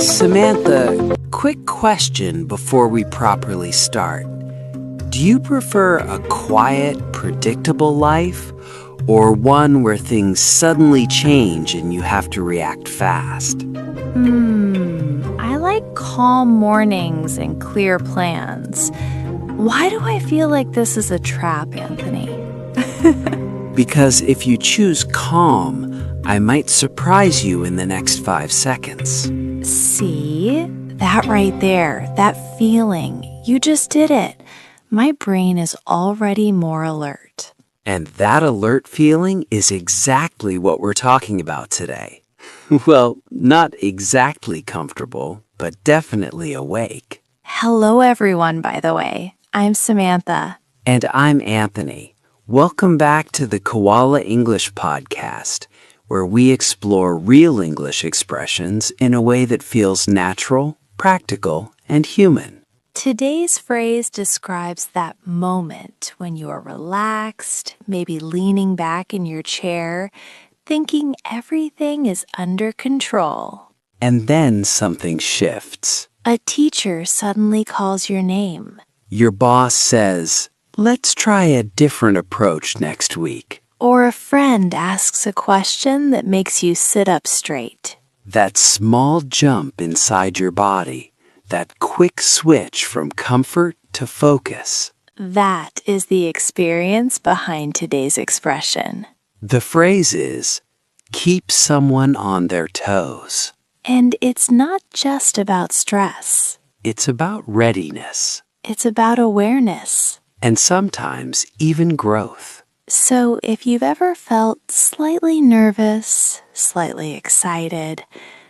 Samantha, quick question before we properly start. Do you prefer a quiet, predictable life, or one where things suddenly change and you have to react fast? I like calm mornings and clear plans. Why do I feel like this is a trap, Anthony? Because if you choose calm, I might surprise you in the next 5 seconds. See? That right there, that feeling. You just did it. My brain is already more alert. And that alert feeling is exactly what we're talking about today. Well, not exactly comfortable, but definitely awake. Hello, everyone, by the way. I'm Samantha. And I'm Anthony. Welcome back to the Koala English Podcast, where we explore real English expressions in a way that feels natural, practical, and human. Today's phrase describes that moment when you are relaxed, maybe leaning back in your chair, thinking everything is under control. And then something shifts. A teacher suddenly calls your name. Your boss says, "Let's try a different approach next week." Or a friend asks a question that makes you sit up straight. That small jump inside your body, that quick switch from comfort to focus. That is the experience behind today's expression. The phrase is, keep someone on their toes. And it's not just about stress. It's about readiness. It's about awareness. And sometimes even growth. So if you've ever felt slightly nervous, slightly excited,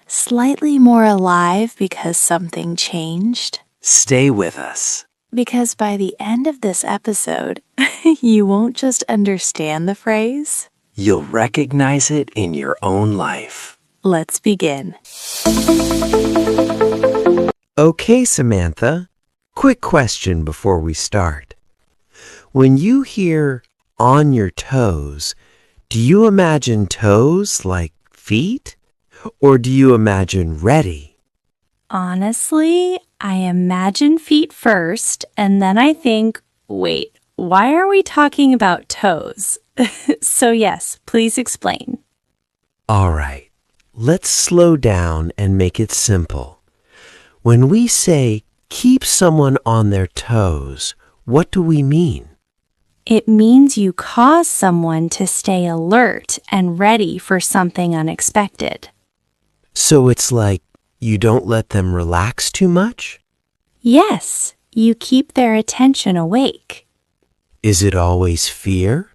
slightly more alive because something changed, stay with us. Because by the end of this episode, you won't just understand the phrase. You'll recognize it in your own life. Let's begin. Okay, Samantha. Quick question before we start. When you hear on your toes, do you imagine toes like feet? Or do you imagine ready? Honestly, I imagine feet first, and then I think, wait, why are we talking about toes? So yes, please explain. All right, let's slow down and make it simple. When we say keep someone on their toes, what do we mean? It means you cause someone to stay alert and ready for something unexpected. So it's like you don't let them relax too much? Yes, you keep their attention awake. Is it always fear?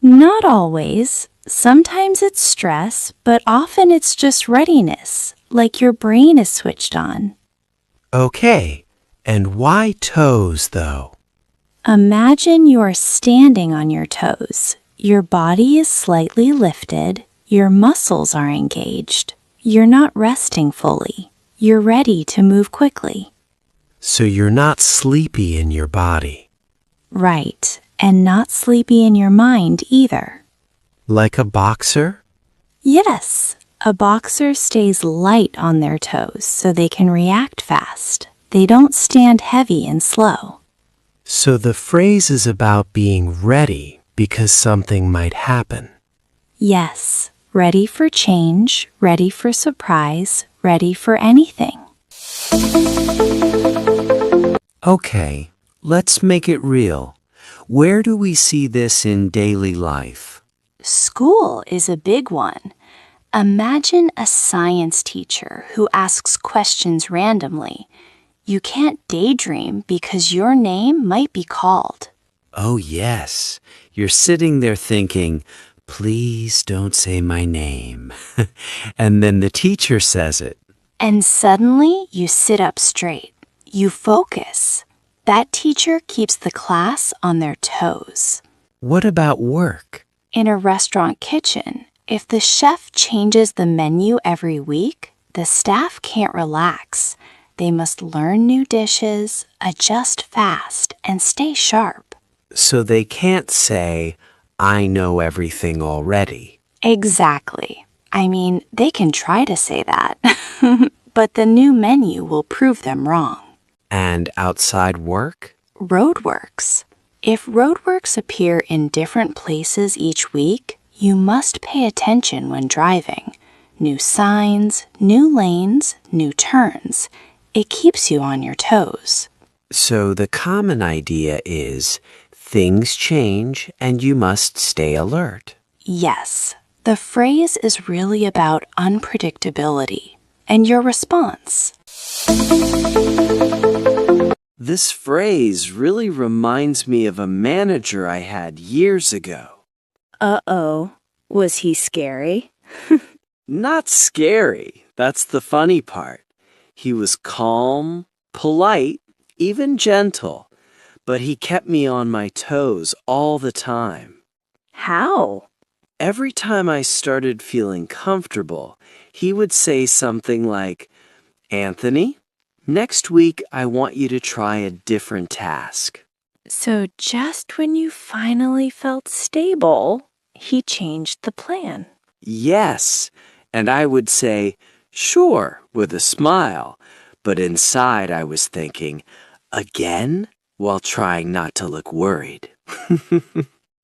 Not always. Sometimes it's stress, but often it's just readiness, like your brain is switched on. Okay, and why toes though? Imagine you're standing on your toes. Your body is slightly lifted. Your muscles are engaged. You're not resting fully. You're ready to move quickly. So you're not sleepy in your body. Right, and not sleepy in your mind either. Like a boxer? Yes, a boxer stays light on their toes so they can react fast. They don't stand heavy and slow. So the phrase is about being ready because something might happen. Yes, ready for change, ready for surprise, ready for anything. Okay, let's make it real. Where do we see this in daily life? School is a big one. Imagine a science teacher who asks questions randomly. You can't daydream because your name might be called. Oh, yes. You're sitting there thinking, please don't say my name. And then the teacher says it. And suddenly you sit up straight. You focus. That teacher keeps the class on their toes. What about work? In a restaurant kitchen, if the chef changes the menu every week, the staff can't relax. They must learn new dishes, adjust fast, and stay sharp. So they can't say, I know everything already. Exactly. I mean, they can try to say that. but the new menu will prove them wrong. And outside work? Roadworks. If roadworks appear in different places each week, you must pay attention when driving. New signs, new lanes, new turns. It keeps you on your toes. So the common idea is things change and you must stay alert. Yes, the phrase is really about unpredictability and your response. This phrase really reminds me of a manager I had years ago. Uh-oh, was he scary? Not scary, that's the funny part. He was calm, polite, even gentle, but he kept me on my toes all the time. How? Every time I started feeling comfortable, he would say something like, "Anthony, next week I want you to try a different task." So just when you finally felt stable, he changed the plan. Yes, and I would say, "Sure," with a smile, but inside I was thinking, "Again?" while trying not to look worried.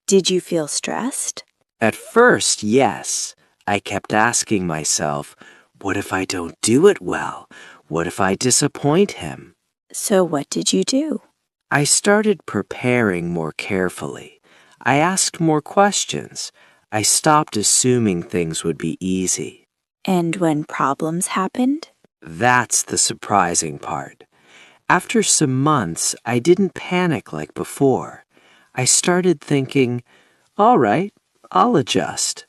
Did you feel stressed? At first, yes. I kept asking myself, what if I don't do it well? What if I disappoint him? So what did you do? I started preparing more carefully. I asked more questions. I stopped assuming things would be easy. And when problems happened? That's the surprising part. After some months, I didn't panic like before. I started thinking, all right, I'll adjust.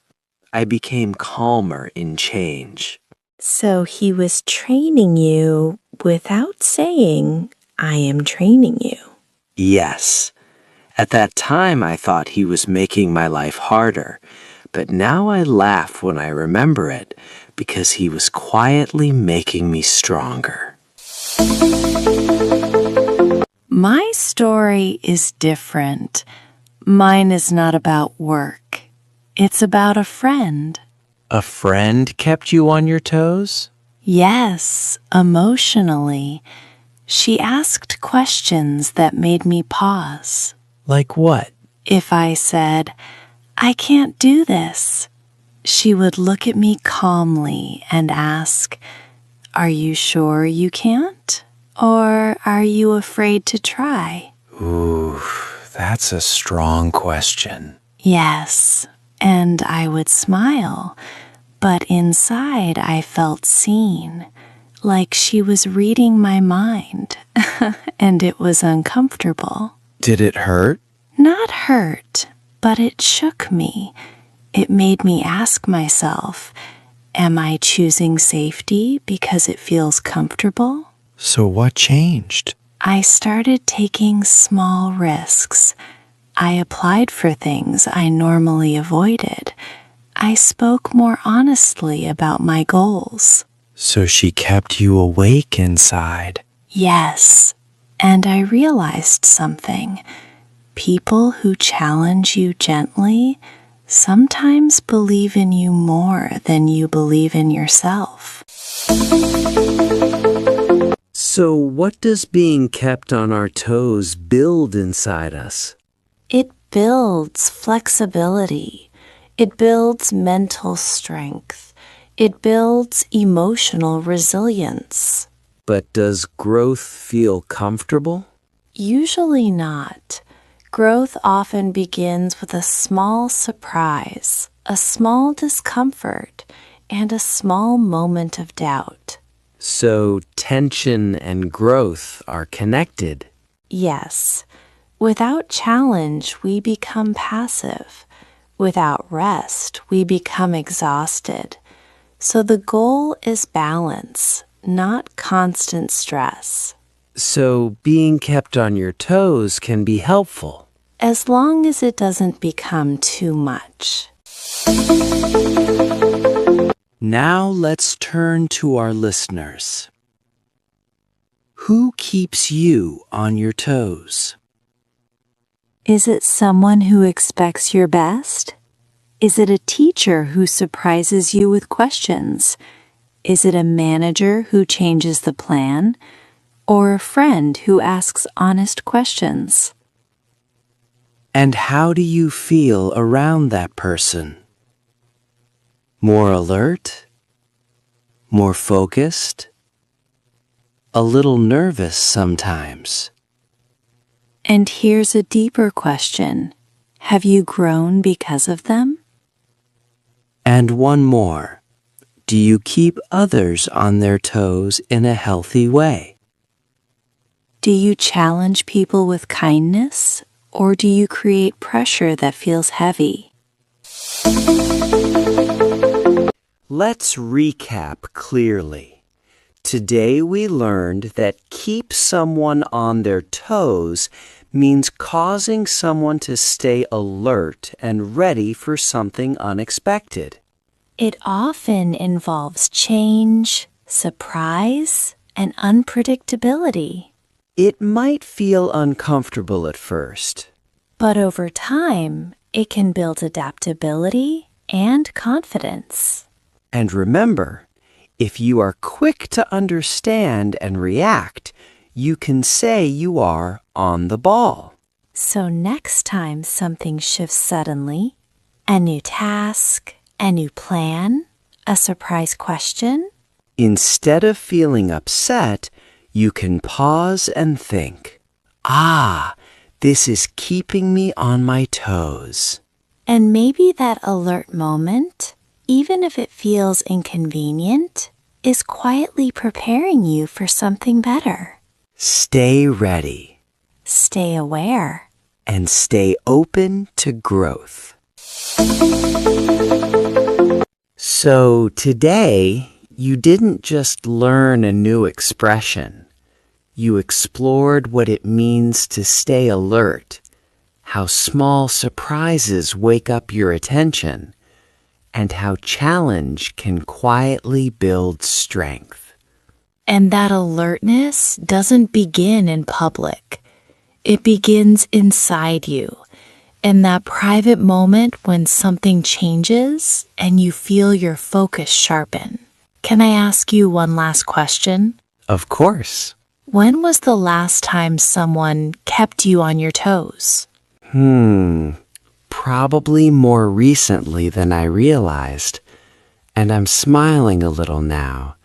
I became calmer in change. So he was training you without saying, I am training you. Yes. At that time, I thought he was making my life harder, but now I laugh when I remember it because he was quietly making me stronger. My story is different. Mine is not about work. It's about a friend. A friend kept you on your toes? Yes, emotionally. She asked questions that made me pause. Like what? If I said, I can't do this, she would look at me calmly and ask, are you sure you can't? Or are you afraid to try? Ooh, that's a strong question. Yes, and I would smile, but inside I felt seen, like she was reading my mind, and it was uncomfortable. Did it hurt? Not hurt, but it shook me. It made me ask myself, am I choosing safety because it feels comfortable? So what changed? I started taking small risks. I applied for things I normally avoided. I spoke more honestly about my goals. So she kept you awake inside. Yes, and I realized something. People who challenge you gently sometimes believe in you more than you believe in yourself. So what does being kept on our toes build inside us? It builds flexibility. It builds mental strength. It builds emotional resilience. But does growth feel comfortable? Usually not. Growth often begins with a small surprise, a small discomfort, and a small moment of doubt. So tension and growth are connected. Yes. Without challenge, we become passive. Without rest, we become exhausted. So the goal is balance, not constant stress. So being kept on your toes can be helpful. As long as it doesn't become too much. Now let's turn to our listeners. Who keeps you on your toes? Is it someone who expects your best? Is it a teacher who surprises you with questions? Is it a manager who changes the plan, or a friend who asks honest questions? And how do you feel around that person? More alert? More focused? A little nervous sometimes. And here's a deeper question. Have you grown because of them? And one more. Do you keep others on their toes in a healthy way? Do you challenge people with kindness, or do you create pressure that feels heavy? Let's recap clearly. Today we learned that keep someone on their toes means causing someone to stay alert and ready for something unexpected. It often involves change, surprise, and unpredictability. It might feel uncomfortable at first. But over time, it can build adaptability and confidence. And remember, if you are quick to understand and react, you can say you are on the ball. So next time something shifts suddenly, a new task, a new plan, a surprise question, Instead of feeling upset, you can pause and think, this is keeping me on my toes. and maybe that alert moment, even if it feels inconvenient, is quietly preparing you for something better. Stay ready Stay aware. and stay open to growth. So today, you didn't just learn a new expression. You explored what it means to stay alert, how small surprises wake up your attention, and how challenge can quietly build strength. And that alertness doesn't begin in public. It begins inside you, in that private moment when something changes and you feel your focus sharpen. Can I ask you one last question? Of course. When was the last time someone kept you on your toes? Probably more recently than I realized. And I'm smiling a little now,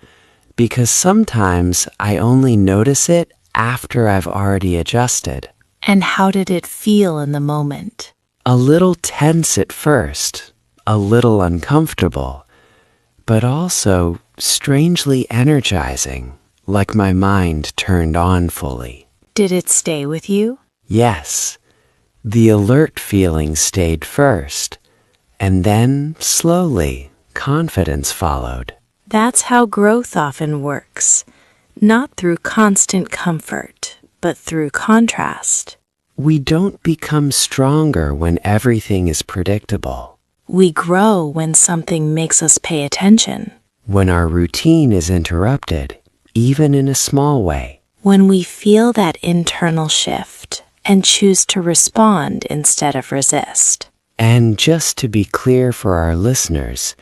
because sometimes I only notice it after I've already adjusted. And how did it feel in the moment? A little tense at first, a little uncomfortable, but also strangely energizing, like my mind turned on fully. Did it stay with you? Yes, the alert feeling stayed first, and then slowly confidence followed. That's how growth often works, not through constant comfort, but through contrast. We don't become stronger when everything is predictable. We grow when something makes us pay attention, When our routine is interrupted, even in a small way. when we feel that internal shift and choose to respond instead of resist. And just to be clear for our listeners,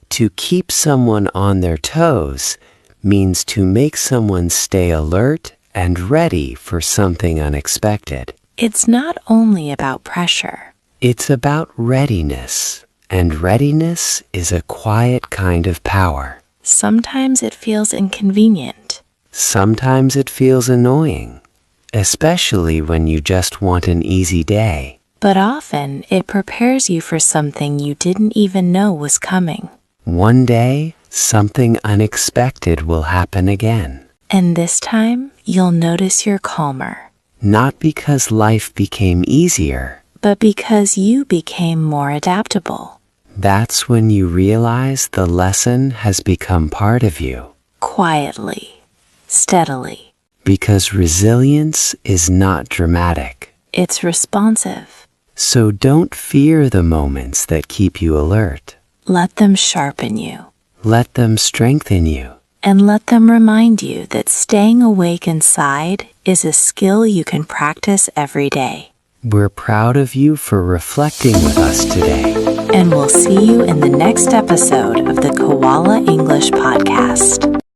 to keep someone on their toes means to make someone stay alert and ready for something unexpected. It's not only about pressure. It's about readiness, and readiness is a quiet kind of power. Sometimes it feels inconvenient. Sometimes it feels annoying, especially when you just want an easy day. But often it prepares you for something you didn't even know was coming. One day, something unexpected will happen again. And this time, you'll notice you're calmer. Not because life became easier. But because you became more adaptable. That's when you realize the lesson has become part of you. Quietly, steadily. Because resilience is not dramatic. It's responsive. So don't fear the moments that keep you alert. Let them sharpen you. Let them strengthen you. And let them remind you that staying awake inside is a skill you can practice every day. We're proud of you for reflecting with us today. And we'll see you in the next episode of the Koala English Podcast.